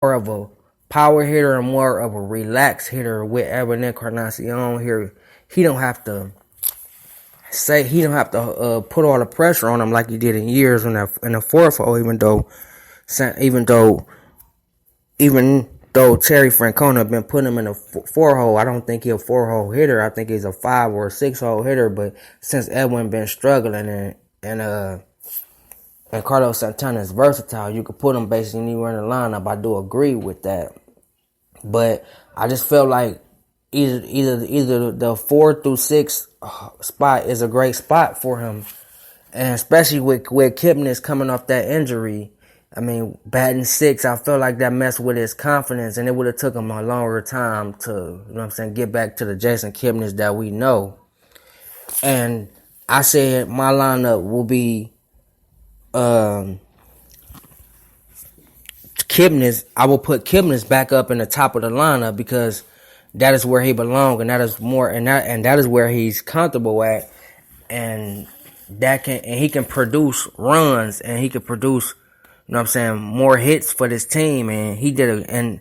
more of a power hitter and more of a relaxed hitter with Edwin Encarnacion here. He don't have to put all the pressure on him like he did in years in the fourth hole. Even though Terry Francona been putting him in a four hole, I don't think he's a four hole hitter. I think he's a 5 or 6 hole hitter. But since Edwin been struggling and Carlos Santana is versatile, you could put him basically anywhere in the lineup. I do agree with that. But I just felt like either the 4 through 6 spot is a great spot for him. And especially with Kipnis coming off that injury. I mean, batting 6, I felt like that messed with his confidence, and it would have took him a longer time to, get back to the Jason Kipnis that we know. And I said my lineup will be Kipnis. I will put Kipnis back up in the top of the lineup because that is where he belongs, and that is that is where he's comfortable at, and he can produce runs, and he can produce, more hits for this team. And he did it. And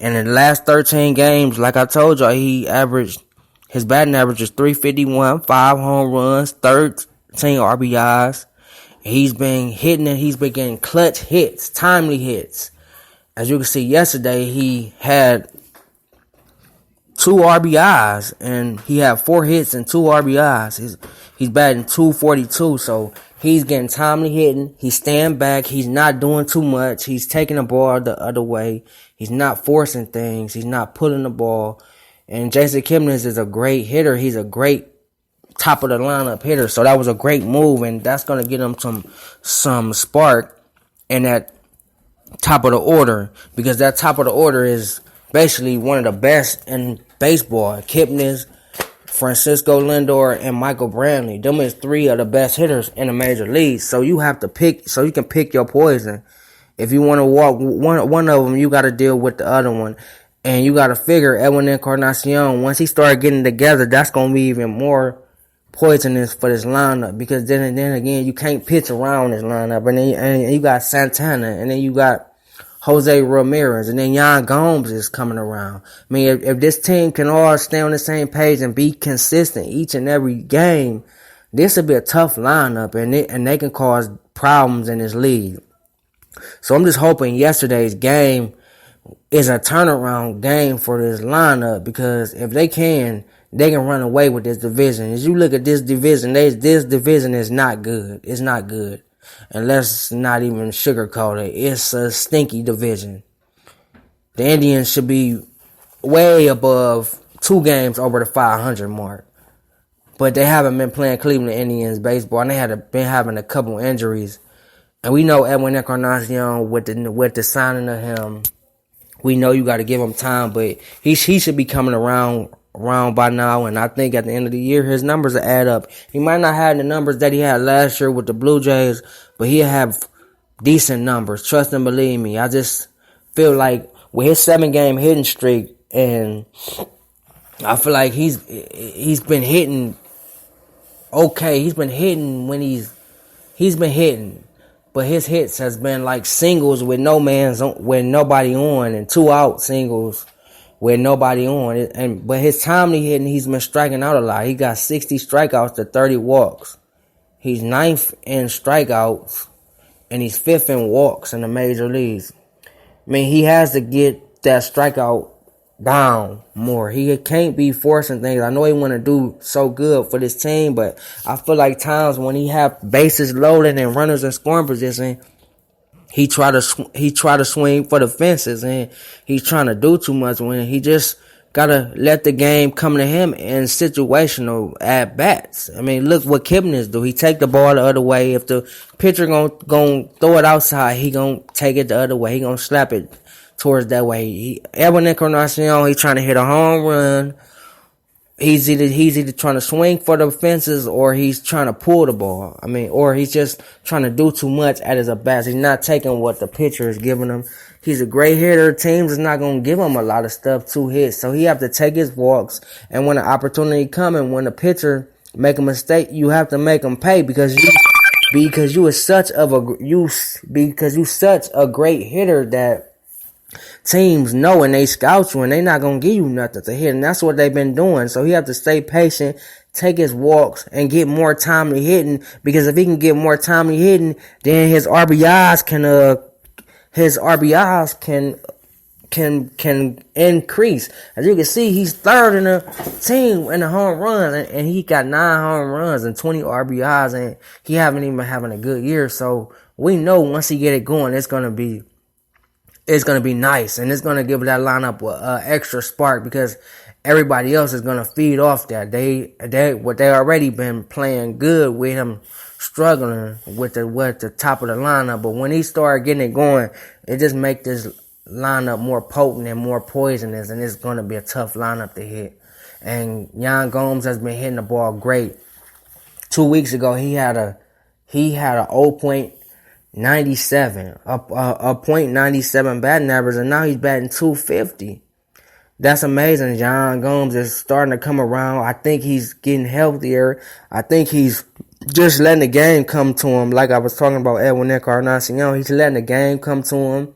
in the last 13 games, like I told y'all, his batting average is 351, 5 home runs, 13 RBIs. He's been hitting and he's been getting clutch hits, timely hits. As you can see yesterday, he had 2 RBIs and he had 4 hits and 2 RBIs. He's batting 242, so he's getting timely hitting. He's staying back. He's not doing too much. He's taking the ball the other way. He's not forcing things. He's not pulling the ball. And Jason Kipnis is a great hitter. He's a great top of the lineup hitter. So that was a great move, and that's gonna get him some spark in that top of the order, because that top of the order is basically one of the best in baseball. Kipnis, Francisco Lindor, and Michael Brantley. Them is 3 of the best hitters in the major leagues. So you have to pick, so you can pick your poison. If you want to walk one of them, you got to deal with the other one. And you got to figure Edwin Encarnacion, once he started getting together, that's going to be even more poisonous for this lineup, because then again, you can't pitch around this lineup. And then you got Santana, and then you got Jose Ramirez, and then Yan Gomes is coming around. I mean, if this team can all stay on the same page and be consistent each and every game, this will be a tough lineup, and they can cause problems in this league. So I'm just hoping yesterday's game is a turnaround game for this lineup, because if they can run away with this division. As you look at this division, this division is not good. It's not good. And let's not even sugarcoat it. It's a stinky division. The Indians should be way above 2 games over the 500 mark. But they haven't been playing Cleveland Indians baseball, and they been having a couple injuries. And we know Edwin Encarnacion, with the signing of him, we know you got to give him time, but he should be coming around by now, and I think at the end of the year, his numbers will add up. He might not have the numbers that he had last year with the Blue Jays, but he'll have decent numbers. Trust and believe me. I just feel like with his 7-game hitting streak, and I feel like he's been hitting okay. He's been hitting when he's been hitting, but his hits has been like singles with nobody on, and 2-out singles with nobody on. But his timely hitting, he's been striking out a lot. He got 60 strikeouts to 30 walks. He's 9th in strikeouts, and he's 5th in walks in the major leagues. I mean, he has to get that strikeout down more. He can't be forcing things. I know he want to do so good for this team, but I feel like times when he have bases loaded and runners in scoring position, he try to swing for the fences, and he's trying to do too much when he just gotta let the game come to him in situational at bats. I mean, look what Kipnis do. He take the ball the other way. If the pitcher gonna throw it outside, he gonna take it the other way. He gonna slap it towards that way. Edwin Encarnacion, he trying to hit a home run. He's either trying to swing for the fences, or he's trying to pull the ball. I mean, or he's just trying to do too much at his at-bats. He's not taking what the pitcher is giving him. He's a great hitter. Teams is not going to give him a lot of stuff to hit. So he have to take his walks. And when the opportunity comes, and when the pitcher make a mistake, you have to make him pay, because you such a great hitter that teams know and they scout you and they not gonna give you nothing to hit, and that's what they've been doing. So he have to stay patient, take his walks, and get more timely hitting, because if he can get more timely hitting, then his RBIs can increase. As you can see, he's third in the team in the home run, and he got 9 home runs and 20 RBIs, and he haven't even been having a good year. So we know once he get it going, it's gonna be nice, and it's gonna give that lineup an extra spark, because everybody else is gonna feed off that. They already been playing good with him struggling with the top of the lineup, but when he started getting it going, it just make this lineup more potent and more poisonous, and it's going to be a tough lineup to hit. And Yan Gomes has been hitting the ball great. 2 weeks ago, he had a 0.97, a .97 batting average, and now he's batting .250. That's amazing. Yan Gomes is starting to come around. I think he's getting healthier. I think he's just letting the game come to him. Like I was talking about Edwin Encarnacion, he's letting the game come to him.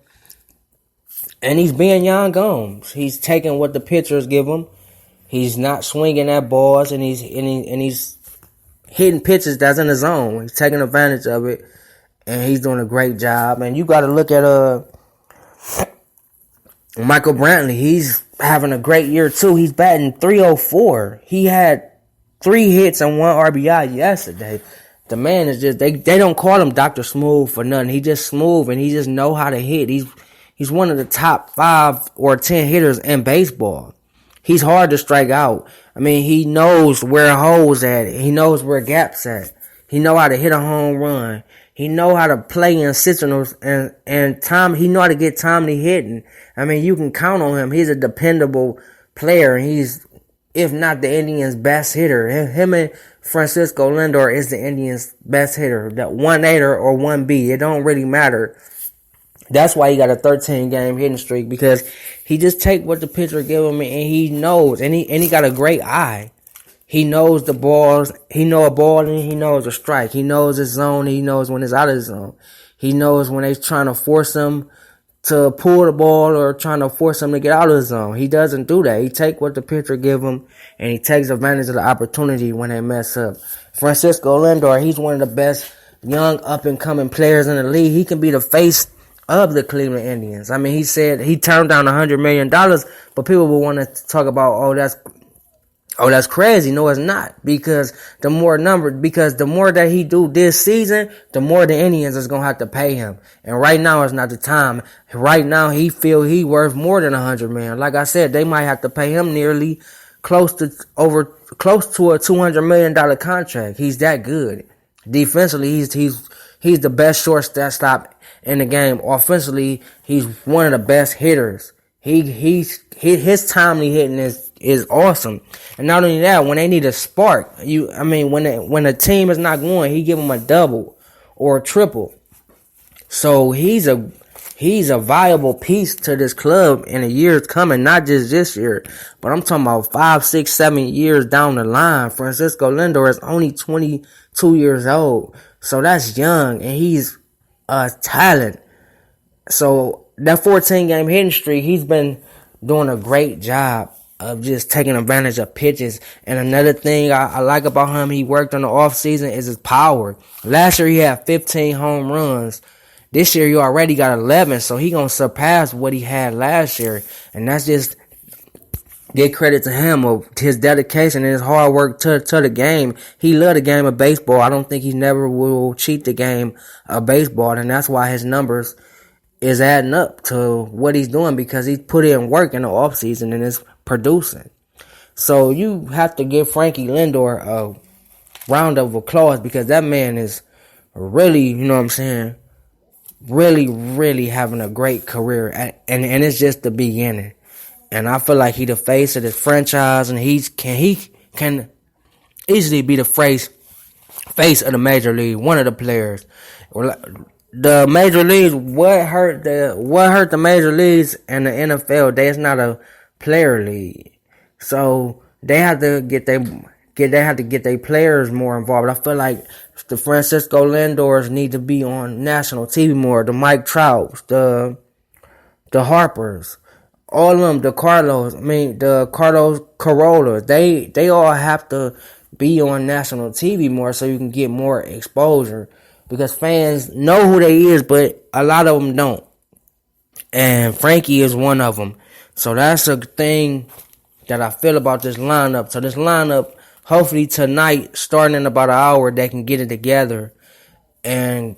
And he's being Yan Gomes. He's taking what the pitchers give him. He's not swinging at balls, and he's hitting pitches that's in the zone. He's taking advantage of it, and he's doing a great job. And you got to look at Michael Brantley. He's having a great year too. He's batting .304. He had 3 hits and 1 RBI yesterday. The man is just they don't call him Dr. Smooth for nothing. He just smooth, and he just know how to hit. He's one of the top 5 or 10 hitters in baseball. He's hard to strike out. I mean, he knows where holes at. He knows where gaps at. He know how to hit a home run. He know how to play in signals and time. He know how to get timely hitting. I mean, you can count on him. He's a dependable player. He's, if not the Indians' best hitter. Him and Francisco Lindor is the Indians' best hitter. That 1-8er or 1B. It don't really matter. That's why he got a 13-game hitting streak, because he just take what the pitcher give him, and he knows, and he got a great eye. He knows the balls. He know a ball, and he knows a strike. He knows his zone. He knows when it's out of his zone. He knows when they're trying to force him to pull the ball or trying to force him to get out of the zone. He doesn't do that. He take what the pitcher give him, and he takes advantage of the opportunity when they mess up. Francisco Lindor, he's one of the best young up-and-coming players in the league. He can be the face of the Cleveland Indians. I mean, he said he turned down $100 million, but people will want to talk about, that's crazy. No, it's not, because the more that he do this season, the more the Indians is going to have to pay him. And right now is not the time. Right now, he feel he worth more than $100 million. Like I said, they might have to pay him nearly close to a $200 million contract. He's that good. Defensively, he's the best shortstop in the game. Offensively, he's one of the best hitters. His timely hitting is awesome. And not only that, when they need a spark, when a team is not going, he give them a double or a triple. So he's a viable piece to this club in the years coming, not just this year, but I'm talking about 5, 6, 7 years down the line. Francisco Lindor is only 22 years old. So that's young, and he's a talent. So that 14-game hitting streak, he's been doing a great job of just taking advantage of pitches. And another thing I like about him, he worked on the offseason, is his power. Last year he had 15 home runs. This year he already got 11, so he gonna surpass what he had last year. And that's just get credit to him of his dedication and his hard work to the game. He loved the game of baseball. I don't think he never will cheat the game of baseball, and that's why his numbers is adding up to what he's doing, because he's put in work in the offseason and is producing. So you have to give Frankie Lindor a round of applause, because that man is really, really, really having a great career, and it's just the beginning. And I feel like he the face of this franchise, and he can easily be the face of the major league, one of the players. The major leagues, what hurt the major leagues and the NFL? There's not a player league, so they have to get their players more involved. I feel like the Francisco Lindors need to be on national TV more. The Mike Trouts, the the Harpers, all of them, the Carlos Corolla, they all have to be on national TV more so you can get more exposure because fans know who they is, but a lot of them don't. And Frankie is one of them. So that's a thing that I feel about this lineup. So this lineup, hopefully tonight, starting in about an hour, they can get it together and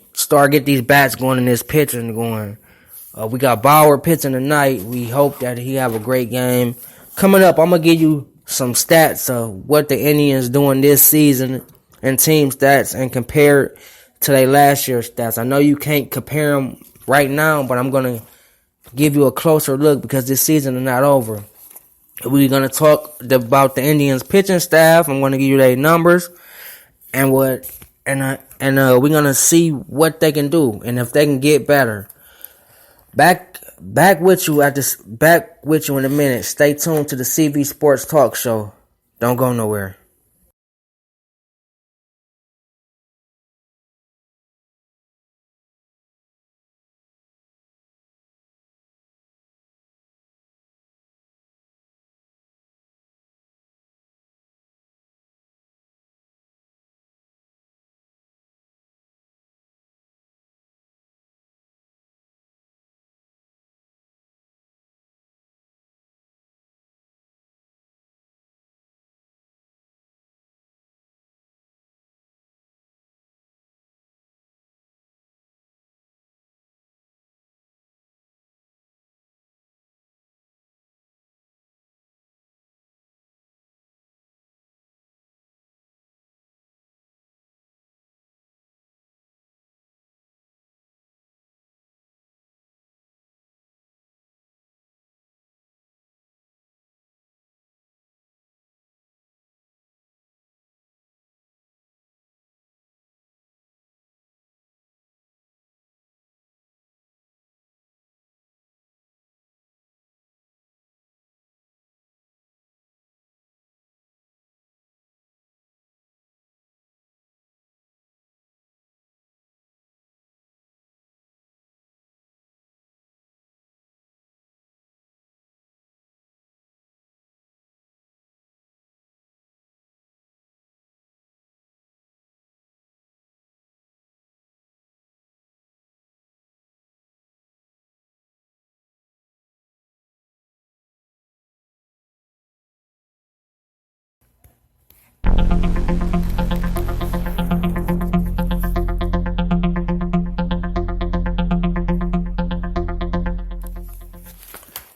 get these bats going and this pitching going. We got Bauer pitching tonight. We hope that he have a great game. Coming up, I'm going to give you some stats of what the Indians doing this season and team stats and compare it to their last year's stats. I know you can't compare them right now, but I'm going to give you a closer look because this season is not over. We're going to talk about the Indians pitching staff. I'm going to give you their numbers and we're going to see what they can do and if they can get better. Back with you in a minute. Stay tuned to the CV Sports Talk Show. Don't go nowhere.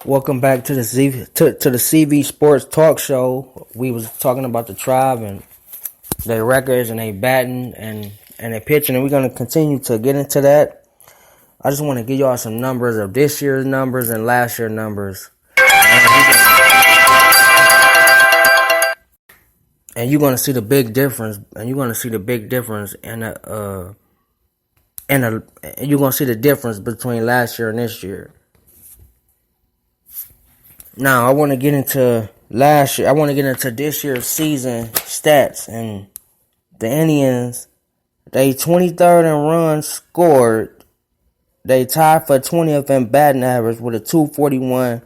Welcome back to the CV Sports Talk Show. We was talking about the Tribe and their records and their batting and their pitching, and we're going to continue to get into that. I just want to give y'all some numbers of this year's numbers and last year's numbers. And you're going to see the big difference. And you're going to see the big difference you're going to see the difference between last year and this year. Now, I want to get into last year. I want to get into this year's season stats. And the Indians, they 23rd in runs scored. They tied for 20th in batting average with a 241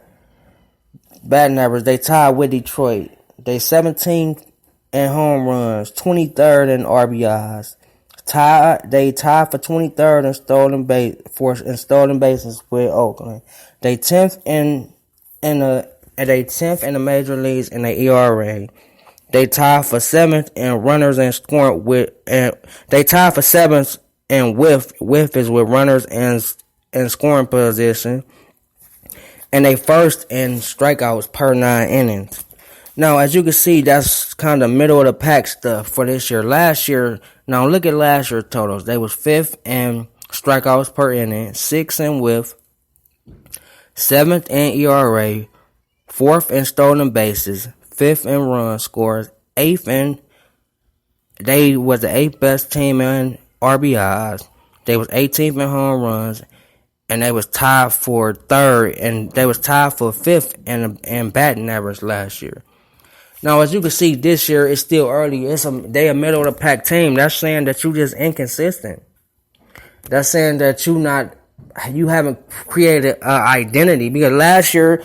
batting average. They tied with Detroit. They 17th in home runs, 23rd in RBIs. They tied for 23rd in stolen bases with Oakland. They 10th in the major leagues in the ERA. They tied for 7th in runners and scoring they tied for 7th in whiff is with runners and scoring position. And they first in strikeouts per 9 innings. Now, as you can see, that's kind of middle of the pack stuff for this year. Last year, now look at last year's totals. They was 5th in strikeouts per inning, 6th in whiff, 7th in ERA, 4th in stolen bases, 5th in run scores, 8th in. They was the 8th best team in RBIs. They was 18th in home runs, and they was tied for 3rd, and they was tied for 5th in batting average last year. Now, as you can see, this year it's still early. They a middle of the pack team. That's saying that you just inconsistent. That's saying that you not you haven't created an identity, because last year